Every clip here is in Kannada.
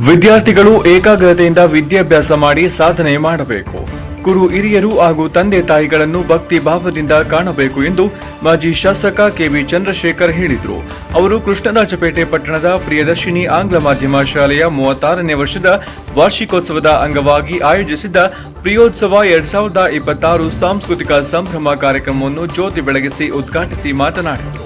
ವಿದ್ಯಾರ್ಥಿಗಳು ಏಕಾಗ್ರತೆಯಿಂದ ವಿದ್ಯಾಭ್ಯಾಸ ಮಾಡಿ ಸಾಧನೆ ಮಾಡಬೇಕು. ಗುರು ಹಿರಿಯರು ಹಾಗೂ ತಂದೆ ತಾಯಿಗಳನ್ನು ಭಕ್ತಿ ಭಾವದಿಂದ ಕಾಣಬೇಕು ಎಂದು ಮಾಜಿ ಶಾಸಕ ಕೆವಿ ಚಂದ್ರಶೇಖರ್ ಹೇಳಿದರು. ಅವರು ಕೃಷ್ಣರಾಜಪೇಟೆ ಪಟ್ಟಣದ ಪ್ರಿಯದರ್ಶಿನಿ ಆಂಗ್ಲ ಮಾಧ್ಯಮ ಶಾಲೆಯ 36ನೇ ವರ್ಷದ ವಾರ್ಷಿಕೋತ್ಸವದ ಅಂಗವಾಗಿ ಆಯೋಜಿಸಿದ್ದ ಪ್ರಿಯೋತ್ಸವ 2026 ಸಾಂಸ್ಕೃತಿಕ ಸಂಭ್ರಮ ಕಾರ್ಯಕ್ರಮವನ್ನು ಜ್ಯೋತಿ ಬೆಳಗಿಸಿ ಉದ್ಘಾಟಿಸಿ ಮಾತನಾಡಿದರು.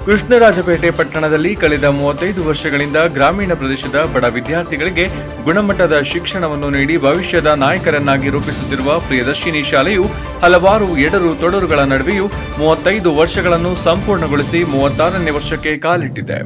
ಕೃಷ್ಣರಾಜಪೇಟೆ ಪಟ್ಟಣದಲ್ಲಿ ಕಳೆದ 35 ವರ್ಷಗಳಿಂದ ಗ್ರಾಮೀಣ ಪ್ರದೇಶದ ಬಡ ವಿದ್ಯಾರ್ಥಿಗಳಿಗೆ ಗುಣಮಟ್ಟದ ಶಿಕ್ಷಣವನ್ನು ನೀಡಿ ಭವಿಷ್ಯದ ನಾಯಕರನ್ನಾಗಿ ರೂಪಿಸುತ್ತಿರುವ ಪ್ರಿಯದರ್ಶಿನಿ ಶಾಲೆಯು ಹಲವಾರು ಎಡರು ತೊಡರುಗಳ ನಡುವೆಯೂ 35 ವರ್ಷಗಳನ್ನು ಸಂಪೂರ್ಣಗೊಳಿಸಿ 36ನೇ ವರ್ಷಕ್ಕೆ ಕಾಲಿಟ್ಟಿದೆ.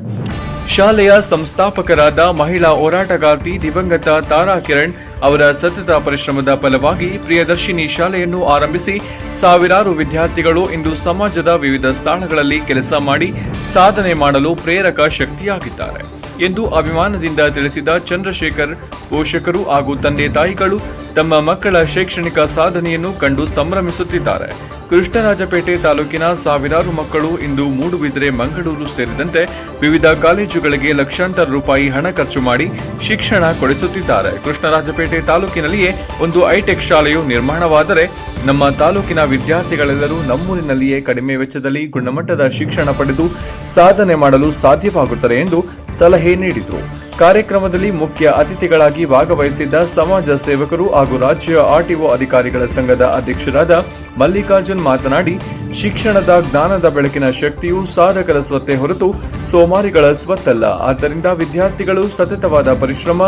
ಶಾಲೆಯ ಸಂಸ್ಥಾಪಕರಾದ ಮಹಿಳಾ ಹೋರಾಟಗಾರ್ತಿ ದಿವಂಗತ ತಾರಾ ಕಿರಣ್ ಅವರ ಸತತ ಪರಿಶ್ರಮದ ಫಲವಾಗಿ ಪ್ರಿಯದರ್ಶಿನಿ ಶಾಲೆಯನ್ನು ಆರಂಭಿಸಿ ಸಾವಿರಾರು ವಿದ್ಯಾರ್ಥಿಗಳು ಇಂದು ಸಮಾಜದ ವಿವಿಧ ಸ್ಥಳಗಳಲ್ಲಿ ಕೆಲಸ ಮಾಡಿ ಸಾಧನೆ ಮಾಡಲು ಪ್ರೇರಕ ಶಕ್ತಿಯಾಗಿದ್ದಾರೆ ಎಂದು ಅಭಿಮಾನದಿಂದ ತಿಳಿಸಿದ ಚಂದ್ರಶೇಖರ್, ಪೋಷಕರು ಹಾಗೂ ತಂದೆ ತಾಯಿಗಳು ತಮ್ಮ ಮಕ್ಕಳ ಶೈಕ್ಷಣಿಕ ಸಾಧನೆಯನ್ನು ಕಂಡು ಸಂಭ್ರಮಿಸುತ್ತಿದ್ದಾರೆ. ಕೃಷ್ಣರಾಜಪೇಟೆ ತಾಲೂಕಿನ ಸಾವಿರಾರು ಮಕ್ಕಳು ಇಂದು ಮೂಡುಬಿದಿರೆ, ಮಂಗಳೂರು ಸೇರಿದಂತೆ ವಿವಿಧ ಕಾಲೇಜುಗಳಿಗೆ ಲಕ್ಷಾಂತರ ರೂಪಾಯಿ ಹಣ ಖರ್ಚು ಮಾಡಿ ಶಿಕ್ಷಣ ಕೊಡಿಸುತ್ತಿದ್ದಾರೆ. ಕೃಷ್ಣರಾಜಪೇಟೆ ತಾಲೂಕಿನಲ್ಲಿಯೇ ಒಂದು ಹೈಟೆಕ್ ಶಾಲೆಯು ನಿರ್ಮಾಣವಾದರೆ ನಮ್ಮ ತಾಲೂಕಿನ ವಿದ್ಯಾರ್ಥಿಗಳೆಲ್ಲರೂ ನಮ್ಮೂರಿನಲ್ಲಿಯೇ ಕಡಿಮೆ ವೆಚ್ಚದಲ್ಲಿ ಗುಣಮಟ್ಟದ ಶಿಕ್ಷಣ ಪಡೆದು ಸಾಧನೆ ಮಾಡಲು ಸಾಧ್ಯವಾಗುತ್ತದೆ ಎಂದು ಸಲಹೆ ನೀಡಿದರು. ಕಾರ್ಯಕ್ರಮದಲ್ಲಿ ಮುಖ್ಯ ಅತಿಥಿಗಳಾಗಿ ಭಾಗವಹಿಸಿದ್ದ ಸಮಾಜ ಸೇವಕರು ಹಾಗೂ ರಾಜ್ಯ ಆರ್ಟಿಒ ಅಧಿಕಾರಿಗಳ ಸಂಘದ ಅಧ್ಯಕ್ಷರಾದ ಮಲ್ಲಿಕಾರ್ಜುನ್ ಮಾತನಾಡಿ, ಶಿಕ್ಷಣದ ಜ್ಞಾನದ ಬೆಳಕಿನ ಶಕ್ತಿಯು ಸಾಧಕರ ಸ್ವತ್ತೇ ಹೊರತು ಸೋಮಾರಿಗಳ ಸ್ವತ್ತಲ್ಲ. ಆದ್ದರಿಂದ ವಿದ್ಯಾರ್ಥಿಗಳು ಸತತವಾದ ಪರಿಶ್ರಮ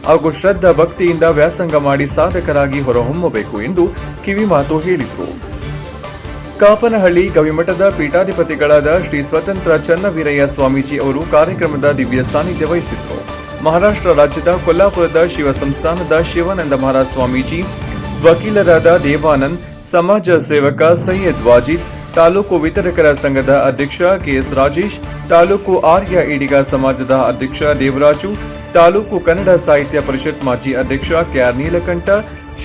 ಹಾಗೂ ಶ್ರದ್ಧಾ ಭಕ್ತಿಯಿಂದ ವ್ಯಾಸಂಗ ಮಾಡಿ ಸಾಧಕರಾಗಿ ಹೊರಹೊಮ್ಮಬೇಕು ಎಂದು ಕಿವಿಮಾತು ಹೇಳಿದರು. ಕಾಪನಹಳ್ಳಿ ಗವಿಮಠದ ಪೀಠಾಧಿಪತಿಗಳಾದ ಶ್ರೀ ಸ್ವತಂತ್ರ ಚನ್ನವೀರಯ್ಯ ಸ್ವಾಮೀಜಿ ಅವರು ಕಾರ್ಯಕ್ರಮದ ದಿವ್ಯ ಸಾನ್ನಿಧ್ಯ ವಹಿಸಿದ್ದರು. ಮಹಾರಾಷ್ಟ್ರ ರಾಜ್ಯದ ಕೊಲ್ಲಾಪುರದ ಶಿವ ಸಂಸ್ಥಾನದ ಶಿವಾನಂದ ಮಹಾರಾಜ್ ಸ್ವಾಮೀಜಿ, ವಕೀಲರಾದ ದೇವಾನಂದ್, ಸಮಾಜ ಸೇವಕ ಸೈಯದ್ ವಾಜಿದ್, ತಾಲೂಕು ವಿತರಕರ ಸಂಘದ ಅಧ್ಯಕ್ಷ ಕೆಎಸ್ ರಾಜೇಶ್, ತಾಲೂಕು ಆರ್ಯ ಈಡಿಗ ಸಮಾಜದ ಅಧ್ಯಕ್ಷ ದೇವರಾಜು, ತಾಲೂಕು ಕನ್ನಡ ಸಾಹಿತ್ಯ ಪರಿಷತ್ ಮಾಜಿ ಅಧ್ಯಕ್ಷ ಕೆಆರ್ ನೀಲಕಂಠ,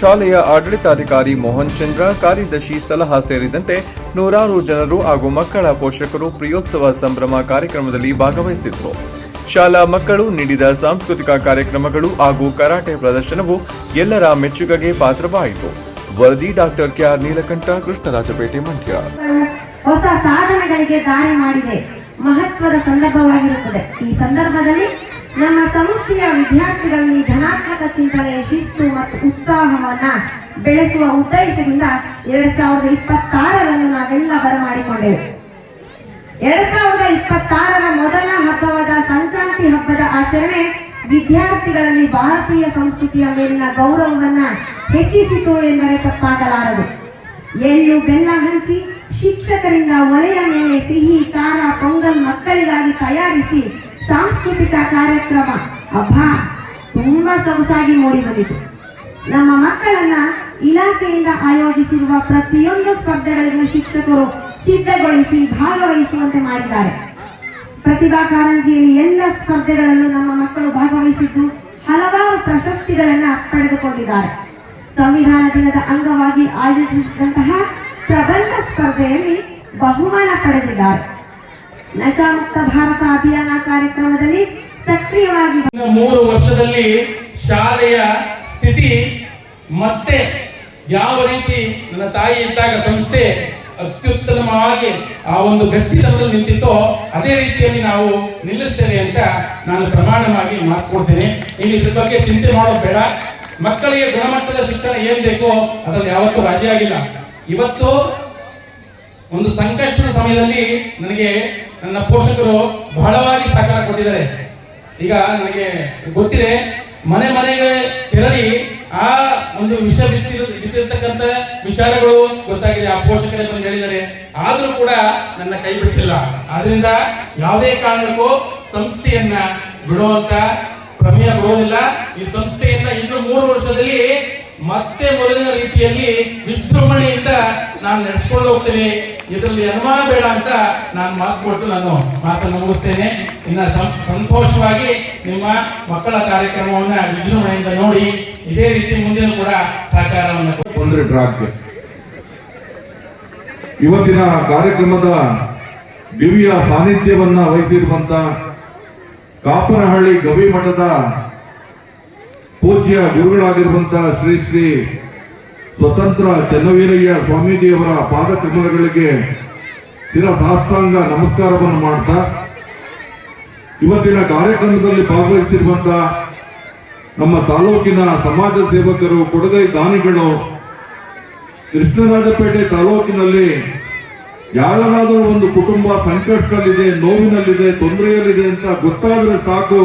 ಶಾಲೆಯ ಆಡಳಿತಾಧಿಕಾರಿ ಮೋಹನ್ ಚಂದ್ರ, ಕಾರ್ಯದರ್ಶಿ ಸಲಹಾ ಸೇರಿದಂತೆ ನೂರಾರು ಜನರು ಹಾಗೂ ಮಕ್ಕಳ ಪೋಷಕರು ಪ್ರಿಯೋತ್ಸವ ಸಂಭ್ರಮ ಕಾರ್ಯಕ್ರಮದಲ್ಲಿ ಭಾಗವಹಿಸಿದ್ರು. ಶಾಲಾ ಮಕ್ಕಳು ನೀಡಿದ ಸಾಂಸ್ಕೃತಿಕ ಕಾರ್ಯಕ್ರಮಗಳು ಹಾಗೂ ಕರಾಟೆ ಪ್ರದರ್ಶನವು ಎಲ್ಲರ ಮೆಚ್ಚುಗೆಗೆ ಪಾತ್ರವಾಯಿತು. ವರದಿ ಡಾಕ್ಟರ್ ಕೆಆರ್ ನೀಲಕಂಠ, ಕೃಷ್ಣರಾಜಪೇಟೆ, ಮಂಡ್ಯ. ಹೊಸ ಸಾಧನೆಗಳಿಗೆ ದಾರಿ ಮಾಡಿದೆ ಮಹತ್ವದ ಸಂದರ್ಭವಾಗಿರುತ್ತದೆ. ಈ ಸಂದರ್ಭದಲ್ಲಿ ನಮ್ಮ ಸಂಸ್ಥೆಯ ವಿದ್ಯಾರ್ಥಿಗಳಲ್ಲಿ ಧನಾತ್ಮಕ ಚಿಂತನೆ, ಶಿಸ್ತು ಮತ್ತು ಉತ್ಸಾಹವನ್ನ ಬೆಳೆಸುವ ಉದ್ದೇಶದಿಂದ 2026 ನಾವೆಲ್ಲ ಬರಮಾಡಿಕೊಂಡೆವು. 2026 ಮೊದಲ ಹಬ್ಬವಾದ ಸಂಕ್ರಾಂತಿ ಹಬ್ಬದ ಆಚರಣೆ ವಿದ್ಯಾರ್ಥಿಗಳಲ್ಲಿ ಭಾರತೀಯ ಸಂಸ್ಕೃತಿಯ ಮೇಲಿನ ಗೌರವವನ್ನ ಹೆಚ್ಚಿಸಿತು ಎಂದರೆ ತಪ್ಪಾಗಲಾರದು. ಎಳ್ಳು ಬೆಲ್ಲ ಹಂಚಿ ಶಿಕ್ಷಕರಿಂದ ಒಲೆಯ ಮೇಲೆ ಸಿಹಿ, ಖಾರ, ಪೊಂಗಲ್ ಮಕ್ಕಳಿಗಾಗಿ ತಯಾರಿಸಿ ಸಾಂಸ್ಕೃತಿಕ ಕಾರ್ಯಕ್ರಮ ತುಂಬಾ ಸೊಗಸಾಗಿ ಮೂಡಿ ಬಂದಿತು. ನಮ್ಮ ಮಕ್ಕಳನ್ನ ಇಲಾಖೆಯಿಂದ ಆಯೋಜಿಸಿರುವ ಪ್ರತಿಯೊಂದು ಸ್ಪರ್ಧೆಗಳಿಗೂ ಶಿಕ್ಷಕರು ಸಿದ್ಧಗೊಳಿಸಿ ಭಾಗವಹಿಸುವಂತೆ ಮಾಡಿದ್ದಾರೆ. ಪ್ರತಿಭಾ ಕಾರಂಜಿಯಲ್ಲಿ ಎಲ್ಲ ಸ್ಪರ್ಧೆಗಳಲ್ಲೂ ನಮ್ಮ ಮಕ್ಕಳು ಭಾಗವಹಿಸಿದ್ದು ಹಲವಾರು ಪ್ರಶಸ್ತಿಗಳನ್ನ ಪಡೆದುಕೊಂಡಿದ್ದಾರೆ. ಸಂವಿಧಾನ ದಿನದ ಅಂಗವಾಗಿ ಆಯೋಜಿಸಿದಂತಹ ಪ್ರಬಂಧ ಸ್ಪರ್ಧೆಯಲ್ಲಿ ಬಹುಮಾನ ಪಡೆದಿದ್ದಾರೆ. ನಶಾಮುಕ್ತ ಭಾರತ ಅಭಿಯಾನ ಕಾರ್ಯಕ್ರಮದಲ್ಲಿ ಸಕ್ರಿಯವಾಗಿ 3 ವರ್ಷದಲ್ಲಿ ಶಾಲೆಯ ಸ್ಥಿತಿ ಮತ್ತೆ ಯಾವ ರೀತಿ ನನ್ನ ತಾಯಿ ಇದ್ದಾಗ ಸಂಸ್ಥೆ ಅತ್ಯುತ್ತಮವಾಗಿ ಆ ಒಂದು ಗಟ್ಟಿತನದಲ್ಲಿ ನಿಂತಿತ್ತೋ ಅದೇ ರೀತಿಯಲ್ಲಿ ನಾವು ನಿಲ್ಲಿಸ್ತೇವೆ ಅಂತ ನಾನು ಪ್ರಮಾಣವಾಗಿ ಮಾತು ಕೊಡ್ತೇನೆ. ನೀವು ಇದ್ರ ಬಗ್ಗೆ ಚಿಂತೆ ಮಾಡೋದು ಬೇಡ. ಮಕ್ಕಳಿಗೆ ಗುಣಮಟ್ಟದ ಶಿಕ್ಷಣ ಏನ್ ಬೇಕೋ ಅದರಲ್ಲಿ ಯಾವತ್ತೂ ರಾಜಿಯಾಗಿಲ್ಲ. ಇವತ್ತು ಒಂದು ಸಂಕಷ್ಟದ ಸಮಯದಲ್ಲಿ ನನಗೆ ನನ್ನ ಪೋಷಕರು ಬಹಳವಾಗಿ ಸಹಕಾರ ಕೊಟ್ಟಿದ್ದಾರೆ. ಈಗ ನನಗೆ ಗೊತ್ತಿದೆ, ಮನೆ ಮನೆಗೆ ತೆರಳಿ ಆ ಒಂದು ವಿಷ ಬಿತ್ತಿರ್ತಕ್ಕಂಥ ವಿಚಾರಗಳು ಗೊತ್ತಾಗಿದೆ. ಆ ಪೋಷಕರೇ ಬಂದು ಹೇಳಿದ್ದಾರೆ. ಆದ್ರೂ ಕೂಡ ನನ್ನ ಕೈ ಬಿಟ್ಟಿಲ್ಲ. ಆದ್ರಿಂದ ಯಾವುದೇ ಕಾರಣಕ್ಕೂ ಸಂಸ್ಥೆಯನ್ನ ಬಿಡುವಂತ ಪ್ರಮೇಯ ಬಿಡೋದಿಲ್ಲ. ಈ ಸಂಸ್ಥೆಯನ್ನ ಇನ್ನು 3 ವರ್ಷದಲ್ಲಿ ಮತ್ತೆ ಮೊದಲಿನ ರೀತಿಯಲ್ಲಿ ವಿಜೃಂಭಣೆಯಿಂದ ನಾನು ನಡೆಸ್ಕೊಂಡು ಹೋಗ್ತೇನೆ. ಇದರಲ್ಲಿ ಅನುಮಾನ ಬೇಡ ಅಂತ ನಾನು ಮಾತು ಕೊಟ್ಟು ನಾನು ಮಾತನ್ನು ಮುಗಿಸ್ತೇನೆ. ಇನ್ನು ಸಂತೋಷವಾಗಿ ನಿಮ್ಮ ಮಕ್ಕಳ ಕಾರ್ಯಕ್ರಮವನ್ನ ವಿಜೃಂಭಣೆಯಿಂದ ನೋಡಿ ಇದೇ ರೀತಿ ಮುಂದೆ ಕೂಡ ಸಹಕಾರವನ್ನು ಇವತ್ತಿನ ಕಾರ್ಯಕ್ರಮದ ದಿವ್ಯ ಸಾನ್ನಿಧ್ಯವನ್ನ ವಹಿಸಿರುವಂತ ಕಾಪನಹಳ್ಳಿ ಗವಿಮಠದ ಪೂಜ್ಯ ಗುರುಗಳಾಗಿರುವಂತ ಶ್ರೀ ಶ್ರೀ ಸ್ವತಂತ್ರ ಚೆನ್ನವೀರಯ್ಯ ಸ್ವಾಮೀಜಿಯವರ ಪಾದಕಮಲಗಳಿಗೆ ಶಿರಸಾಷ್ಟಾಂಗ ನಮಸ್ಕಾರವನ್ನು ಮಾಡ್ತಾ ಇವತ್ತಿನ ಕಾರ್ಯಕ್ರಮದಲ್ಲಿ ಭಾಗವಹಿಸಿರುವಂತ ನಮ್ಮ ತಾಲೂಕಿನ ಸಮಾಜ ಸೇವಕರು, ಕೊಡುಗೈ ದಾನಿಗಳು, ಕೃಷ್ಣರಾಜಪೇಟೆ ತಾಲೂಕಿನಲ್ಲಿ ಯಾರಾದರೂ ಒಂದು ಕುಟುಂಬ ಸಂಕಷ್ಟದಲ್ಲಿದೆ, ನೋವಿನಲ್ಲಿದೆ, ತೊಂದರೆಯಲ್ಲಿದೆ ಅಂತ ಗೊತ್ತಾದ್ರೆ ಸಾಕು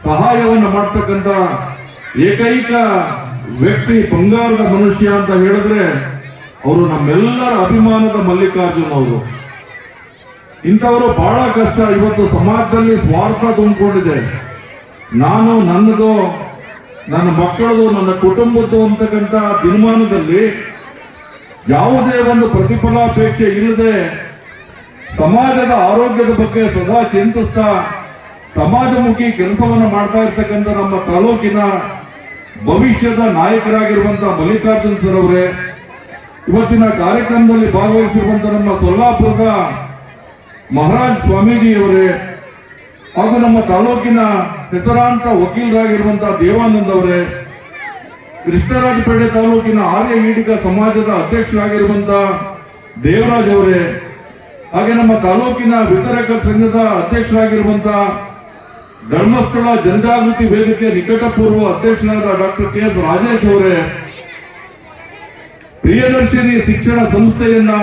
ಸಹಾಯವನ್ನು ಮಾಡ್ತಕ್ಕಂಥ ಏಕೈಕ ವ್ಯಕ್ತಿ, ಬಂಗಾರದ ಮನುಷ್ಯ ಅಂತ ಹೇಳಿದ್ರೆ ಅವರು ನಮ್ಮೆಲ್ಲರ ಅಭಿಮಾನದ ಮಲ್ಲಿಕಾರ್ಜುನ್ ಅವರು. ಇಂಥವರು ಬಹಳ ಕಷ್ಟ. ಇವತ್ತು ಸಮಾಜದಲ್ಲಿ ಸ್ವಾರ್ಥ ತುಂಬಿಕೊಂಡಿದೆ. ನಾನು ನನ್ನದು, ನನ್ನ ಮಕ್ಕಳದು, ನನ್ನ ಕುಟುಂಬದ್ದು ಅಂತಕ್ಕಂಥ ದಿನಮಾನದಲ್ಲಿ ಯಾವುದೇ ಒಂದು ಪ್ರತಿಫಲಾಪೇಕ್ಷೆ ಇಲ್ಲದೆ ಸಮಾಜದ ಆರೋಗ್ಯದ ಬಗ್ಗೆ ಸದಾ ಚಿಂತಿಸ್ತಾ ಸಮಾಜಮುಖಿ ಕೆಲಸವನ್ನು ಮಾಡ್ತಾ ಇರ್ತಕ್ಕಂಥ ನಮ್ಮ ತಾಲೂಕಿನ ಭವಿಷ್ಯದ ನಾಯಕರಾಗಿರುವಂತಹ ಮಲ್ಲಿಕಾರ್ಜುನ್ ಸರ್ ಅವರೇ, ಇವತ್ತಿನ ಕಾರ್ಯಕ್ರಮದಲ್ಲಿ ಭಾಗವಹಿಸಿರುವಂತಹ ನಮ್ಮ ಸೊಲ್ಲಾಪುರದ ಮಹಾರಾಜ್ ಸ್ವಾಮೀಜಿಯವರೇ, ಹಾಗೂ ನಮ್ಮ ತಾಲೂಕಿನ ಹೆಸರಾಂತ ವಕೀಲರಾಗಿರುವಂತಹ ದೇವಾನಂದ್ ಅವರೇ, ಕೃಷ್ಣರಾಜಪೇಟೆ ತಾಲೂಕಿನ ಆರ್ಯ ಈಡಿಗ ಸಮಾಜದ ಅಧ್ಯಕ್ಷರಾಗಿರುವಂತಹ ದೇವರಾಜ್ ಅವರೇ, ಹಾಗೆ ನಮ್ಮ ತಾಲೂಕಿನ ವಿತರಕ ಸಂಘದ ಅಧ್ಯಕ್ಷರಾಗಿರುವಂತಹ ಧರ್ಮಸ್ಥಳ ಜನಜಾಗೃತಿ ವೇದಿಕೆ ನಿಕಟಪೂರ್ವ ಅಧ್ಯಕ್ಷರಾದ ಡಾಕ್ಟರ್ ಕೆ.ಎಸ್. ರಾಜೇಶ್ ಅವರೇ, ಪ್ರಿಯದರ್ಶಿನಿ ಶಿಕ್ಷಣ ಸಂಸ್ಥೆಯನ್ನ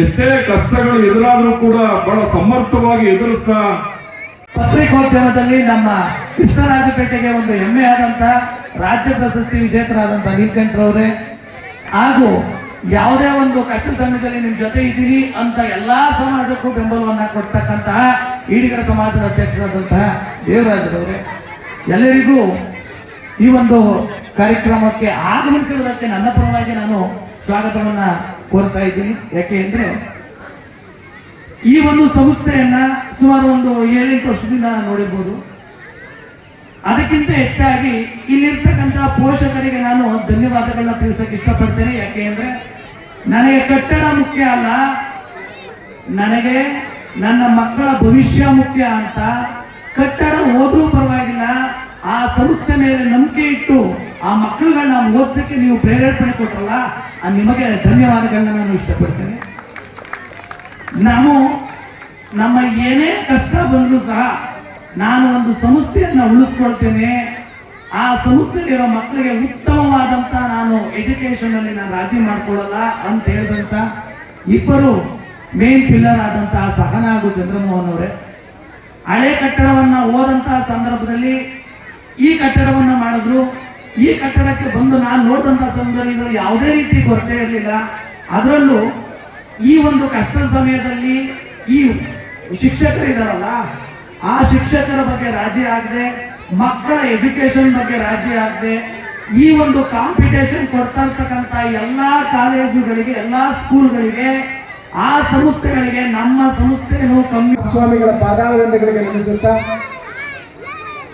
ಎಷ್ಟೇ ಕಷ್ಟಗಳು ಎದುರಾದರೂ ಕೂಡ ಬಹಳ ಸಮರ್ಥವಾಗಿ ಎದುರಿಸ್ತಾ ಪತ್ರಿಕೋದ್ಯಮದಲ್ಲಿ ನಮ್ಮ ಕೃಷ್ಣರಾಜಪೇಟೆಗೆ ಒಂದು ಹೆಮ್ಮೆಯಾದಂತ ರಾಜ್ಯ ಪ್ರಶಸ್ತಿ ವಿಜೇತರಾದಂತಹ ನೀಲಕಂಠರವರೇ, ಹಾಗೂ ಯಾವುದೇ ಒಂದು ಕಷ್ಟ ಸಮಯದಲ್ಲಿ ನಿಮ್ ಜೊತೆ ಇದ್ದೀರಿ ಅಂತ ಎಲ್ಲಾ ಸಮಾಜಕ್ಕೂ ಬೆಂಬಲವನ್ನ ಕೊಡ್ತಕ್ಕಂತಹ ಈಡಿಗರ ಸಮಾಜದ ಅಧ್ಯಕ್ಷರಾದಂತಹ ದೇವರಾಜರವರೇ, ಎಲ್ಲರಿಗೂ ಈ ಒಂದು ಕಾರ್ಯಕ್ರಮಕ್ಕೆ ಆಗಮಿಸಿರುವುದಕ್ಕೆ ನನ್ನ ಪರವಾಗಿ ನಾನು ಸ್ವಾಗತವನ್ನ ಕೋರ್ತಾ ಇದ್ದೀನಿ. ಯಾಕೆ ಅಂದ್ರೆ ಈ ಒಂದು ಸಂಸ್ಥೆಯನ್ನ ಸುಮಾರು ಒಂದು 7-8 ವರ್ಷದಿಂದ ನೋಡಿರ್ಬೋದು. ಅದಕ್ಕಿಂತ ಹೆಚ್ಚಾಗಿ ಇಲ್ಲಿರ್ತಕ್ಕಂಥ ಪೋಷಕರಿಗೆ ನಾನು ಧನ್ಯವಾದಗಳನ್ನ ತಿಳಿಸಕ್ಕೆ ಇಷ್ಟಪಡ್ತೇನೆ. ಯಾಕೆ ಅಂದ್ರೆ ನನಗೆ ಕಟ್ಟಡ ಮುಖ್ಯ ಅಲ್ಲ, ನನಗೆ ನನ್ನ ಮಕ್ಕಳ ಭವಿಷ್ಯ ಮುಖ್ಯ ಅಂತ. ಕಟ್ಟಡ ಓದ್ರೂ ಪರವಾಗಿಲ್ಲ, ಆ ಸಂಸ್ಥೆ ಮೇಲೆ ನಂಬಿಕೆ ಇಟ್ಟು ಆ ಮಕ್ಕಳುಗಳನ್ನ ಓದಿಸಕ್ಕೆ ನೀವು ಪ್ರೇರೇಪಣೆ ಕೊಟ್ಟರಲ್ಲ, ನಿಮಗೆ ಧನ್ಯವಾದಗಳನ್ನ ನಾನು ಇಷ್ಟಪಡ್ತೇನೆ. ನಾವು ನಮ್ಮ ಏನೇ ಕಷ್ಟ ಬಂದರೂ ಸಹ ನಾನು ಒಂದು ಸಂಸ್ಥೆಯನ್ನ ಉಳಿಸ್ಕೊಳ್ತೇನೆ, ಆ ಸಂಸ್ಥೆಯಲ್ಲಿರೋ ಮಕ್ಕಳಿಗೆ ಉತ್ತಮವಾದಂತ ನಾನು ಎಜುಕೇಶನ್ ಅಲ್ಲಿ ನಾನು ರಾಜಿ ಮಾಡ್ಕೊಳ್ಳಲ್ಲ ಅಂತ ಹೇಳಿದಂತ ಇಬ್ಬರು ಮೇನ್ ಪಿಲ್ಲರ್ ಆದಂತಹ ಸಹನಾ ಹಾಗೂ ಚಂದ್ರಮೋಹನ್ ಅವರೇ, ಹಳೆ ಕಟ್ಟಡವನ್ನ ಓದಂತಹ ಸಂದರ್ಭದಲ್ಲಿ ಈ ಕಟ್ಟಡವನ್ನ ಮಾಡಿದ್ರು. ಈ ಕಟ್ಟಡಕ್ಕೆ ಬಂದು ನಾನು ನೋಡಿದಂತಹ ಸಂದರ್ಭದಲ್ಲಿ ಯಾವುದೇ ರೀತಿ ಕೊರತೆ ಇರಲಿಲ್ಲ. ಅದರಲ್ಲೂ ಈ ಒಂದು ಕಷ್ಟದ ಸಮಯದಲ್ಲಿ ಈ ಶಿಕ್ಷಕರಿದಾರಲ್ಲ, ಆ ಶಿಕ್ಷಕರ ಬಗ್ಗೆ ರಾಜಿ ಆಗದೆ, ಮಕ್ಕಳ ಎಜುಕೇಶನ್ ಬಗ್ಗೆ ರಾಜಿ ಆಗದೆ, ಈ ಒಂದು ಕಾಂಪಿಟೇಷನ್ ಕೊಡ್ತಾ ಇರ್ತಕ್ಕಂಥ ಎಲ್ಲಾ ಕಾಲೇಜುಗಳಿಗೆ, ಎಲ್ಲಾ ಸ್ಕೂಲ್ಗಳಿಗೆ, ಆ ಸಂಸ್ಥೆಗಳಿಗೆ ನಮ್ಮ ಸಂಸ್ಥೆಯನ್ನು ಕಮ್ಮಿ ಸ್ವಾಮಿಗಳ ಪಾದಾರವಿಂದಗಳಿಗೆ ನಮಿಸುತ್ತಾ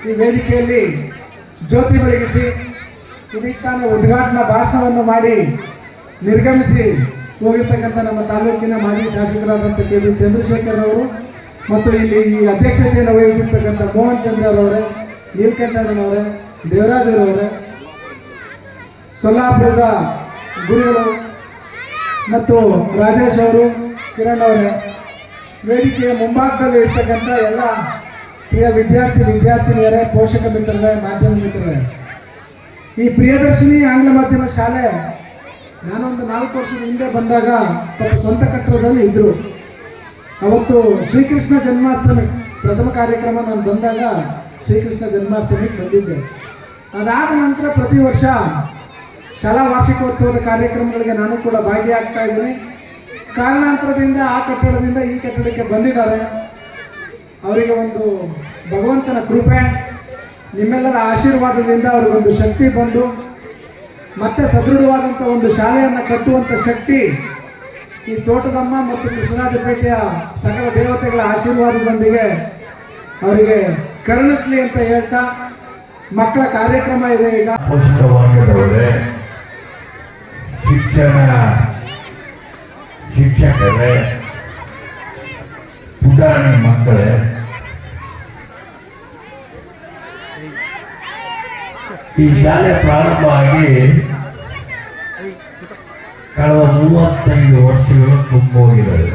ಈ ವೇದಿಕೆಯಲ್ಲಿ ಜ್ಯೋತಿ ಬೆಳಗಿಸಿ ಇದಕ್ಕೆ ತಾನೇ ಉದ್ಘಾಟನಾ ಭಾಷಣವನ್ನು ಮಾಡಿ ನಿರ್ಗಮಿಸಿ ಹೋಗಿರ್ತಕ್ಕಂಥ ನಮ್ಮ ತಾಲೂಕಿನ ಮಾಜಿ ಶಾಸಕರಾದಂಥ ಕೆ.ಬಿ. ಚಂದ್ರಶೇಖರ್ ಅವರು ಮತ್ತು ಇಲ್ಲಿ ಈ ಅಧ್ಯಕ್ಷತೆಯನ್ನು ವಹಿಸಿರ್ತಕ್ಕಂಥ ಮೋಹನ್ ಚಂದ್ರರವರೇ, ನೀಲಕಂಠಣ್ಣನವರೇ, ದೇವರಾಜರವರೇ, ಸೊಲ್ಲಾಪುರದ ಗುರುಗಳು ಮತ್ತು ರಾಜೇಶ್ ಅವರು, ಕಿರಣ್ ಅವರೇ, ವೇದಿಕೆಯ ಮುಂಭಾಗದಲ್ಲಿ ಇರ್ತಕ್ಕಂಥ ಎಲ್ಲ ಪ್ರಿಯ ವಿದ್ಯಾರ್ಥಿನಿಯರೇ, ಪೋಷಕ ಮಿತ್ರರೇ, ಮಾಧ್ಯಮ ಮಿತ್ರರೇ, ಈ ಪ್ರಿಯದರ್ಶಿನಿ ಆಂಗ್ಲ ಮಾಧ್ಯಮ ಶಾಲೆ ನಾನೊಂದು 4 ವರ್ಷದ ಹಿಂದೆ ಬಂದಾಗ ತಮ್ಮ ಸ್ವಂತ ಕಟ್ಟಡದಲ್ಲಿ ಇದ್ರು. ಅವತ್ತು ಶ್ರೀಕೃಷ್ಣ ಜನ್ಮಾಷ್ಟಮಿ ಪ್ರಥಮ ಕಾರ್ಯಕ್ರಮ ನಾನು ಬಂದಾಗ ಶ್ರೀಕೃಷ್ಣ ಜನ್ಮಾಷ್ಟಮಿಗೆ ಬಂದಿದ್ದೆ. ಅದಾದ ನಂತರ ಪ್ರತಿ ವರ್ಷ ಶಾಲಾ ವಾರ್ಷಿಕೋತ್ಸವದ ಕಾರ್ಯಕ್ರಮಗಳಿಗೆ ನಾನು ಕೂಡ ಭಾಗಿಯಾಗ್ತಾ ಇದ್ದೀನಿ. ಕಾರಣಾಂತರದಿಂದ ಆ ಕಟ್ಟಡದಿಂದ ಈ ಕಟ್ಟಡಕ್ಕೆ ಬಂದಿದ್ದಾರೆ. ಅವರಿಗೆ ಒಂದು ಭಗವಂತನ ಕೃಪೆ, ನಿಮ್ಮೆಲ್ಲರ ಆಶೀರ್ವಾದದಿಂದ ಅವರಿಗೊಂದು ಶಕ್ತಿ ಬಂದು ಮತ್ತೆ ಸದೃಢವಾದಂಥ ಒಂದು ಶಾಲೆಯನ್ನು ಕಟ್ಟುವಂಥ ಶಕ್ತಿ ಈ ತೋಟದಮ್ಮ ಮತ್ತು ಕೃಷ್ಣರಾಜಪೇಟೆಯ ಸಕಲ ದೇವತೆಗಳ ಆಶೀರ್ವಾದದೊಂದಿಗೆ ಅವರಿಗೆ ಕರುಣಿಸಲಿ ಅಂತ ಹೇಳ್ತಾ ಮಕ್ಕಳ ಕಾರ್ಯಕ್ರಮ ಇದೆ. ಈಗ ಪುಸ್ತಕವಾಗದವರೇ, ಶಿಕ್ಷಕರೇ, ಪುಟಾಣಿ ಮಕ್ಕಳೇ, ಈ ಶಾಲೆ ಪ್ರಾರಂಭ ಆಗಿ ಕಳೆದ 35 ವರ್ಷಗಳು ತುಂಬೋಗಿದ್ದಾರೆ.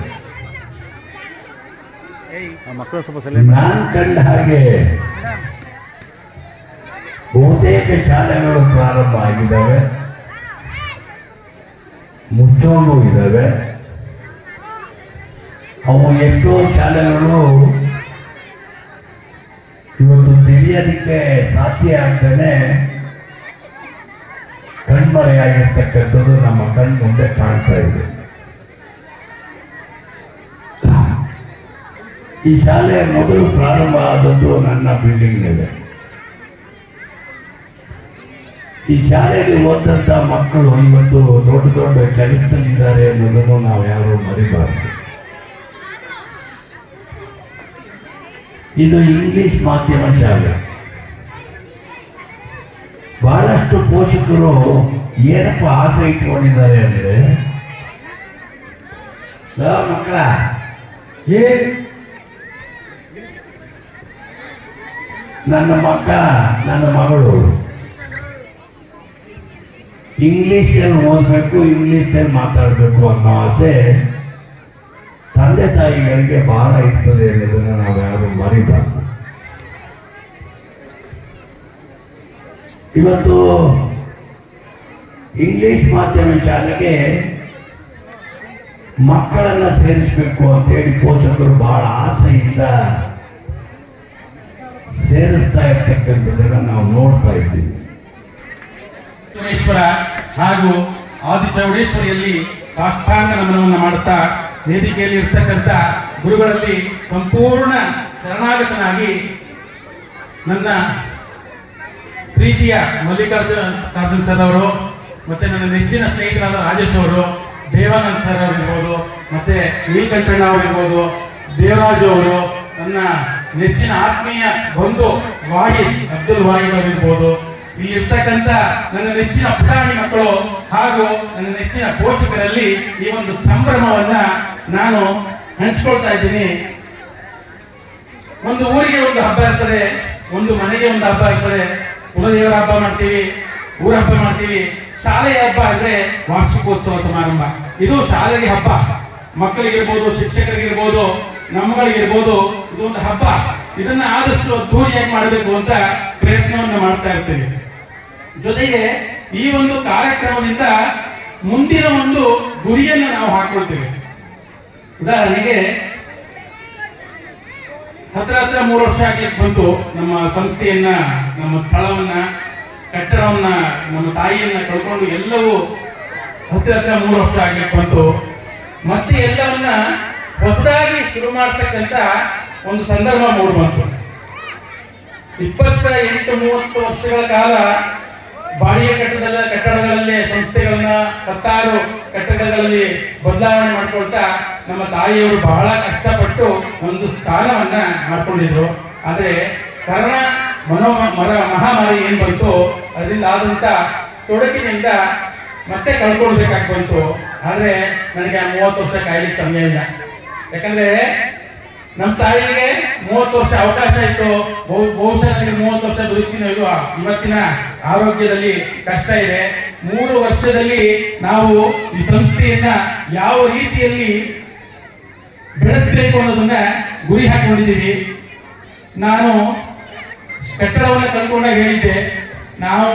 ನಾನು ಕಂಡ ಹಾಗೆ ಬಹುತೇಕ ಶಾಲೆಗಳು ಪ್ರಾರಂಭ ಆಗಿದ್ದಾವೆ, ಮುಚ್ಚೋಗೂ ಇದ್ದಾವೆ. ಅವು ಎಷ್ಟೋ ಶಾಲೆಗಳು ಇವತ್ತು ತಿಳಿಯೋದಕ್ಕೆ ಸಾಧ್ಯ ಆಗ್ದೇನೆ ಕಣ್ಮರೆಯಾಗಿರ್ತಕ್ಕಂಥದ್ದು ನಮ್ಮ ಕಣ್ಣು ಮುಂದೆ ಕಾಣ್ತಾ ಇದೆ. ಈ ಶಾಲೆ ಮೊದಲು ಪ್ರಾರಂಭ ಆದದ್ದು ನನ್ನ ಬಿಲ್ಡಿಂಗ್ನಲ್ಲಿ. ಈ ಶಾಲೆಗೆ ಓದಂತ ಮಕ್ಕಳು ಇವತ್ತು ದೊಡ್ಡ ದೊಡ್ಡ ಕೆಲಸದಲ್ಲಿದ್ದಾರೆ ಅನ್ನೋದನ್ನು ನಾವು ಯಾರು ಮರಿಬಾರದು. ಇದು ಇಂಗ್ಲಿಷ್ ಮಾಧ್ಯಮ ಶಾಲೆ. ಬಹಳಷ್ಟು ಪೋಷಕರು ಏನಪ್ಪ ಆಸೆ ಇಟ್ಕೊಂಡಿದ್ದಾರೆ ಅಂದ್ರೆ, ಮಕ್ಕಳ ನನ್ನ ಮಗಳು ಇಂಗ್ಲಿಷಲ್ಲಿ ಓದಬೇಕು, ಇಂಗ್ಲಿಷಲ್ಲಿ ಮಾತಾಡಬೇಕು ಅನ್ನೋ ಆಸೆ ತಂದೆ ತಾಯಿಗಳಿಗೆ ಬಹಳ ಇರ್ತದೆ ಅನ್ನೋದನ್ನು ನಾವು ಯಾರು ಮರಿಬಾರ್ದು. ಇವತ್ತು ಇಂಗ್ಲಿಷ್ ಮಾಧ್ಯಮ ಶಾಲೆಗೆ ಮಕ್ಕಳನ್ನ ಸೇರಿಸಬೇಕು ಅಂತೇಳಿ ಪೋಷಕರು ಬಹಳ ಆಸೆಯಿಂದ ಸೇರಿಸ್ತಾ ಇರ್ತಕ್ಕಂಥದ್ದನ್ನ ನಾವು ನೋಡ್ತಾ ಇದ್ದೀವಿ. ಹಾಗೂ ಆದಿಚೌಡೇಶ್ವರಿಯಲ್ಲಿ ಸಾಷ್ಟಾಂಗ ನಮನವನ್ನು ಮಾಡುತ್ತಾ ವೇದಿಕೆಯಲ್ಲಿ ಇರ್ತಕ್ಕಂಥ ಗುರುಗಳಲ್ಲಿ ಸಂಪೂರ್ಣ ಶರಣಾಗತನಾಗಿ ನನ್ನ ಪ್ರೀತಿಯ ಮಲ್ಲಿಕಾರ್ಜುನ್ ಸರ್ ಅವರು, ಮತ್ತೆ ನನ್ನ ನೆಚ್ಚಿನ ಸ್ನೇಹಿತರಾದ ರಾಜೇಶ್ ಅವರು, ದೇವಾನಂದ್ ಸರ್ ಅವರಿರ್ಬೋದು, ಮತ್ತೆ ನೀಲಕಂಠಣ್ಣ ಅವರಿರ್ಬೋದು, ದೇವರಾಜು ಅವರು, ನನ್ನ ನೆಚ್ಚಿನ ಆತ್ಮೀಯ ಬಂಧು ವಾಹಿದ್ ಅಬ್ದುಲ್ ವಾಹಿದ್ ಅವರಿರ್ಬೋದು, ಇಲ್ಲಿರ್ತಕ್ಕಂಥ ನನ್ನ ನೆಚ್ಚಿನ ಪುಟಾಣಿ ಮಕ್ಕಳು ಹಾಗೂ ನನ್ನ ನೆಚ್ಚಿನ ಪೋಷಕರಲ್ಲಿ ಈ ಒಂದು ಸಂಭ್ರಮವನ್ನ ನಾನು ಹಂಚ್ಕೊಳ್ತಾ ಇದ್ದೀನಿ. ಒಂದು ಊರಿಗೆ ಒಂದು ಹಬ್ಬ ಇರ್ತದೆ, ಒಂದು ಮನೆಗೆ ಒಂದು ಹಬ್ಬ ಇರ್ತದೆ. ಕುಲದೇವರ ಹಬ್ಬ ಮಾಡ್ತೀವಿ, ಊರ ಹಬ್ಬ ಮಾಡ್ತೀವಿ. ಶಾಲೆಯ ಹಬ್ಬ ಅಂದ್ರೆ ವಾರ್ಷಿಕೋತ್ಸವ ಸಮಾರಂಭ. ಇದು ಶಾಲೆಗೆ ಹಬ್ಬ. ಮಕ್ಕಳಿಗಿರ್ಬೋದು, ಶಿಕ್ಷಕರಿಗಿರ್ಬೋದು, ನಮ್ಮಗಳಿಗಿರ್ಬೋದು, ಇದು ಒಂದು ಹಬ್ಬ. ಇದನ್ನ ಆದಷ್ಟು ಅದ್ದೂರಿಯಾಗಿ ಮಾಡಬೇಕು ಅಂತ ಪ್ರಯತ್ನವನ್ನು ಮಾಡ್ತಾ ಇರ್ತೀವಿ. ಜೊತೆಗೆ ಈ ಒಂದು ಕಾರ್ಯಕ್ರಮದಿಂದ ಮುಂದಿನ ಒಂದು ಗುರಿಯನ್ನು ನಾವು ಹಾಕೊಳ್ತೇವೆ. ಉದಾಹರಣೆಗೆ ಹತ್ರ 3 ವರ್ಷ ಆಗ್ಲಿಕ್ಕೆ ಬಂತು ನಮ್ಮ ಸಂಸ್ಥೆಯನ್ನ, ನಮ್ಮ ಸ್ಥಳವನ್ನ, ಕಟ್ಟಡವನ್ನ, ನಮ್ಮ ತಾಯಿಯನ್ನ ಕಳ್ಕೊಂಡು ಎಲ್ಲವೂ ಹತ್ರ 3 ವರ್ಷ ಆಗ್ಲಿಕ್ಕೆ ಬಂತು. ಮತ್ತೆ ಎಲ್ಲವನ್ನ ಹೊಸದಾಗಿ ಶುರು ಮಾಡ್ತಕ್ಕಂಥ ಒಂದು ಸಂದರ್ಭ ಮೂಡಿ ಬಂತು. 28-30 ವರ್ಷಗಳ ಕಾಲ ಬಾಡಿಗೆ ಕಟ್ಟಡಗಳಲ್ಲಿ ಸಂಸ್ಥೆಗಳನ್ನ 10 ಕಟ್ಟಡಗಳಲ್ಲಿ ಬದಲಾವಣೆ ಮಾಡ್ಕೊಳ್ತಾ ನಮ್ಮ ತಾಯಿಯವರು ಬಹಳ ಕಷ್ಟಪಟ್ಟು ಒಂದು ಸ್ಥಾನವನ್ನ ಮಾಡ್ಕೊಂಡಿದ್ರು. ಆದ್ರೆ ಕರೋನಾ ಮಹಾಮಾರಿ ಏನ್ ಬಂತು, ಅದರಿಂದ ಆದಂತ ತೊಡಕಿನಿಂದ ಮತ್ತೆ ಕಳ್ಕೊಳ್ಬೇಕಾಗಿ ಬಂತು. ಆದ್ರೆ ನನಗೆ 30 ವರ್ಷ ಕಾಯ್ಲಿಕ್ಕೆ ಸಮಯ ಇಲ್ಲ. ಯಾಕಂದ್ರೆ ನಮ್ಮ ತಾಯಿಗೆ 30 ವರ್ಷ ಅವಕಾಶ ಇತ್ತು. ಬಹುಶಃ ನನಗೆ 30 ವರ್ಷ ಬದುಕಿನ ಇಲ್ವಾ, ಇವತ್ತಿನ ಆರೋಗ್ಯದಲ್ಲಿ ಕಷ್ಟ ಇದೆ. 3 ವರ್ಷದಲ್ಲಿ ನಾವು ಈ ಸಂಸ್ಥೆಯನ್ನ ಯಾವ ರೀತಿಯಲ್ಲಿ ಬೆಳೆಸಬೇಕು ಅನ್ನೋದನ್ನ ಗುರಿ ಹಾಕೊಂಡಿದ್ದೀವಿ. ನಾನು ಕಟ್ಟಡವನ್ನು ಕಲ್ಕೊಂಡಾಗ ಹೇಳಿದ್ದೆ, ನಾವು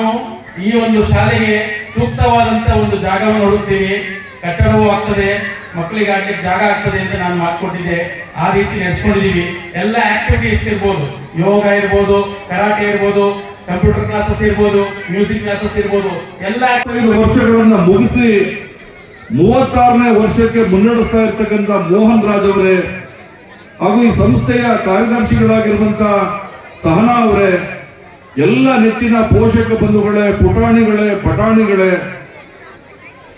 ಈ ಒಂದು ಶಾಲೆಗೆ ಸೂಕ್ತವಾದಂತ ಒಂದು ಜಾಗವನ್ನು ಹುಡುಕ್ತೀವಿ, ಕಟ್ಟಡವೂ ಆಗ್ತದೆ, ಮಕ್ಕಳಿಗೆ ಆಡ್ಲಿಕ್ಕೆ ಜಾಗ ಆಗ್ತದೆ ಅಂತ ನಾನು ಮಾತುಕೊಟ್ಟಿದ್ದೆ. ಆ ರೀತಿ ನಡೆಸ್ಕೊಂಡಿದೀವಿ. ಎಲ್ಲ ಆಕ್ಟಿವಿಟೀಸ್ ಇರ್ಬೋದು, ಯೋಗ ಇರ್ಬೋದು, ಕರಾಟೆ ಇರ್ಬೋದು, ಕಂಪ್ಯೂಟರ್ ಕ್ಲಾಸಸ್ ಇರ್ಬೋದು, ಮ್ಯೂಸಿಕ್ ಕ್ಲಾಸಸ್ ಇರ್ಬೋದು, ಎಲ್ಲ 5 ವರ್ಷಗಳನ್ನ ಮುಗಿಸಿ 36ನೇ ವರ್ಷಕ್ಕೆ ಮುನ್ನಡೆಸ್ತಾ ಇರ್ತಕ್ಕಂಥ ಮೋಹನ್ ರಾಜ್ ಅವರೇ ಹಾಗೂ ಈ ಸಂಸ್ಥೆಯ ಕಾರ್ಯದರ್ಶಿಗಳಾಗಿರುವಂತ ಸಹನಾ ಅವರೇ, ಎಲ್ಲ ನೆಚ್ಚಿನ ಪೋಷಕ ಬಂಧುಗಳೇ, ಪುಟಾಣಿಗಳೇ, ಬಟಾಣಿಗಳೇ,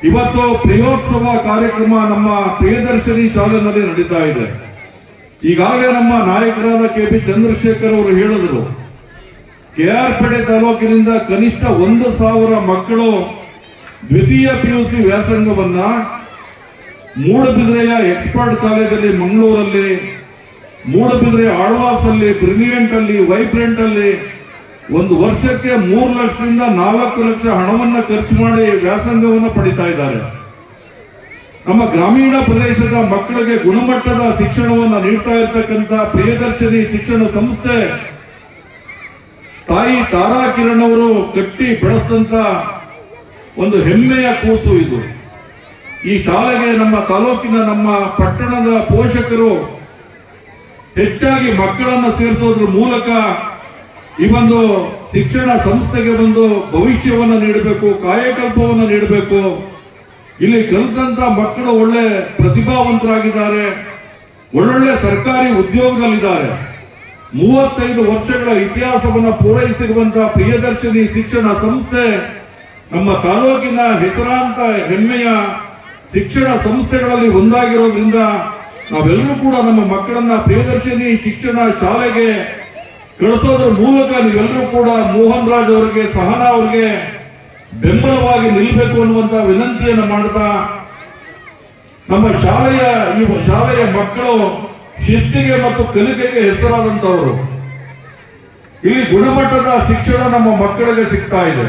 ಇವತ್ತು ಪ್ರಿಯೋತ್ಸವ ಕಾರ್ಯಕ್ರಮ ನಮ್ಮ ಪ್ರಿಯದರ್ಶಿನಿ ಶಾಲೆಯಲ್ಲಿ ನಡೀತಾ ಇದೆ. ಈಗಾಗಲೇ ನಮ್ಮ ನಾಯಕರಾದ KP ಚಂದ್ರಶೇಖರ್ ಅವರು ಹೇಳಿದರು, KR ತಾಲೂಕಿನಿಂದ ಕನಿಷ್ಠ 1,000 ಮಕ್ಕಳು ದ್ವಿತೀಯ PUC ವ್ಯಾಸಂಗವನ್ನ ಮೂಡಬಿದ್ರೆಯ ಎಕ್ಸ್ಪರ್ಟ್ ಕಾಲೇಜಲ್ಲಿ ಮಂಗಳೂರಲ್ಲಿ, ಮೂಡಬಿದ್ರೆ ಆಳ್ವಾಸ್ ಅಲ್ಲಿ, ಬ್ರಿಲಿಯಂಟ್ ಅಲ್ಲಿ, ವೈಬ್ರೆಂಟ್ ಅಲ್ಲಿ ಒಂದು ವರ್ಷಕ್ಕೆ 3 ಲಕ್ಷದಿಂದ 4 ಲಕ್ಷ ಹಣವನ್ನ ಖರ್ಚು ಮಾಡಿ ವ್ಯಾಸಂಗವನ್ನು ಪಡಿತಾ ಇದ್ದಾರೆ. ನಮ್ಮ ಗ್ರಾಮೀಣ ಪ್ರದೇಶದ ಮಕ್ಕಳಿಗೆ ಗುಣಮಟ್ಟದ ಶಿಕ್ಷಣವನ್ನು ನೀಡ್ತಾ ಇರ್ತಕ್ಕಂಥ ಪ್ರಿಯದರ್ಶಿನಿ ಶಿಕ್ಷಣ ಸಂಸ್ಥೆ ತಾಯಿ ತಾರಾ ಕಿರಣ್ ಅವರು ಕಟ್ಟಿ ಬೆಳೆಸಿದಂತ ಒಂದು ಹೆಮ್ಮೆಯ ಕೂಸು ಇದು. ಈ ಶಾಲೆಗೆ ನಮ್ಮ ತಾಲೂಕಿನ ನಮ್ಮ ಪಟ್ಟಣದ ಪೋಷಕರು ಹೆಚ್ಚಾಗಿ ಮಕ್ಕಳನ್ನು ಸೇರಿಸೋದ್ರ ಮೂಲಕ ಈ ಒಂದು ಶಿಕ್ಷಣ ಸಂಸ್ಥೆಗೆ ಒಂದು ಭವಿಷ್ಯವನ್ನು ನೀಡಬೇಕು, ಕಾಯಕಲ್ಪವನ್ನು ನೀಡಬೇಕು. ಇಲ್ಲಿ ಕಲಿತಂತ ಮಕ್ಕಳು ಒಳ್ಳೆ ಪ್ರತಿಭಾವಂತರಾಗಿದ್ದಾರೆ, ಒಳ್ಳೊಳ್ಳೆ ಸರ್ಕಾರಿ ಉದ್ಯೋಗದಲ್ಲಿದ್ದಾರೆ. 35 ವರ್ಷಗಳ ಇತಿಹಾಸವನ್ನು ಪೂರೈಸಿರುವಂತಹ ಪ್ರಿಯದರ್ಶಿನಿ ಶಿಕ್ಷಣ ಸಂಸ್ಥೆ ನಮ್ಮ ತಾಲೂಕಿನ ಹೆಸರಾಂತ ಹೆಮ್ಮೆಯ ಶಿಕ್ಷಣ ಸಂಸ್ಥೆಗಳಲ್ಲಿ ಒಂದಾಗಿರೋದ್ರಿಂದ ನಾವೆಲ್ಲರೂ ಕೂಡ ನಮ್ಮ ಮಕ್ಕಳನ್ನ ಪ್ರಿಯದರ್ಶಿನಿ ಶಿಕ್ಷಣ ಶಾಲೆಗೆ ಕಳಿಸೋದ್ರ ಮೂಲಕ ನೀವೆಲ್ಲರೂ ಕೂಡ ಮೋಹನ್ ರಾಜ್ ಅವರಿಗೆ, ಸಹನಾ ಅವರಿಗೆ ಬೆಂಬಲವಾಗಿ ನಿಲ್ಲಬೇಕು ಅನ್ನುವಂತ ವಿನಂತಿಯನ್ನು ಮಾಡ್ತಾ, ನಮ್ಮ ಶಾಲೆಯ ಮಕ್ಕಳು ಶಿಸ್ತಿಗೆ ಮತ್ತು ಕಲಿಕೆಗೆ ಹೆಸರಾದಂತವರು. ಇಲ್ಲಿ ಗುಣಮಟ್ಟದ ಶಿಕ್ಷಣ ನಮ್ಮ ಮಕ್ಕಳಿಗೆ ಸಿಗ್ತಾ ಇದೆ.